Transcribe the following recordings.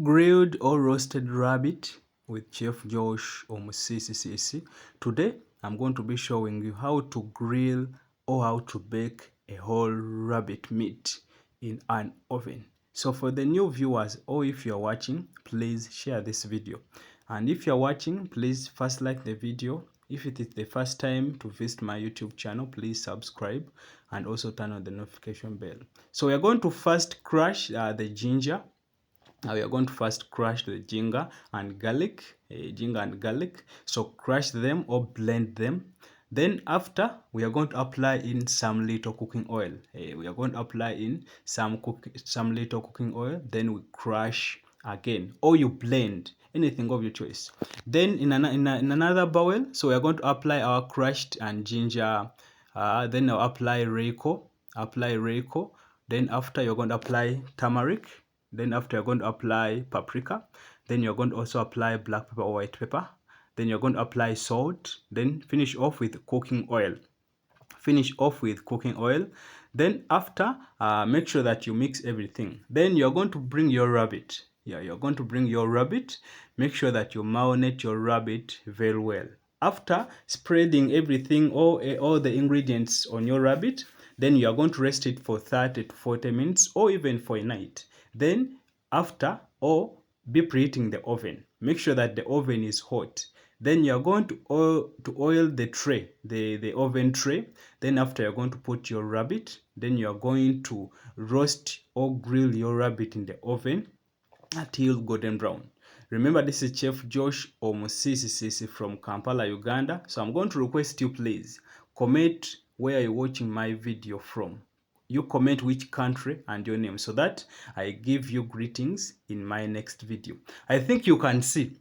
Grilled or roasted rabbit with Chef Josh Omusiisisiisi. Today I'm going to be showing you how to grill or how to bake a whole rabbit meat in an oven. So for the new viewers, or if you're watching, please share this video. And if you're watching, please first like the video. If it is the first time to visit my YouTube channel, please subscribe and also turn on the notification bell. So we are going to first crush the ginger. Now we are going to first crush the ginger and garlic, So crush them or blend them. Then after, we are going to apply in some little cooking oil. We are going to apply in some little cooking oil. Then we crush again, or you blend, anything of your choice. Then in another bowl, so we are going to apply our crushed and ginger. Then I'll apply reiko. Then after, you're going to apply turmeric. Then after, you're going to apply paprika. Then you're going to also apply black pepper or white pepper. Then you're going to apply salt. Then finish off with cooking oil. Then after, make sure that you mix everything. Then you're going to bring your rabbit. You're going to bring your rabbit. Make sure that you marinate your rabbit very well. After spreading everything, all the ingredients on your rabbit, then you are going to rest it for 30 to 40 minutes or even for a night. Then after, or be preheating the oven. Make sure that the oven is hot. Then you are going to oil the tray, the oven tray. Then after, you're going to put your rabbit. Then you are going to roast or grill your rabbit in the oven until golden brown. Remember, this is Chef Josh Omusiisisiisi from Kampala, Uganda. So I'm going to request you, please comment where you're watching my video from. You comment which country and your name so that I give you greetings in my next video. I think you can see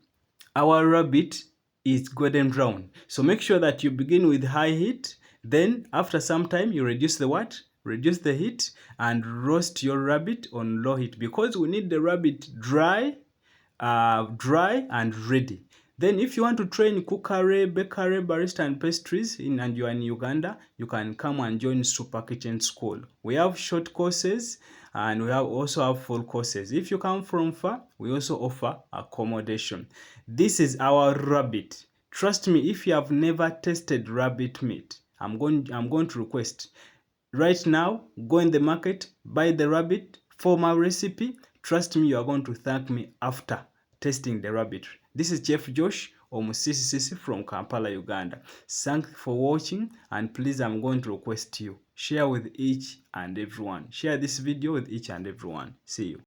our rabbit is golden brown. So make sure that you begin with high heat. Then after some time, you reduce the what? Reduce the heat and roast your rabbit on low heat, because we need the rabbit dry and ready. Then if you want to train cookery, bakery, barista and pastries and you are in Uganda, you can come and join Super Kitchen School. We have short courses and we also have full courses. If you come from far, we also offer accommodation. This is our rabbit. Trust me, if you have never tasted rabbit meat, I'm going to request right now, go in the market, buy the rabbit for my recipe. Trust me, you are going to thank me after tasting the rabbit. This is Chef Josh Omusiisisiisi from Kampala, Uganda. Thanks for watching, and please, I'm going to request you, share with each and everyone. Share this video with each and everyone. See you.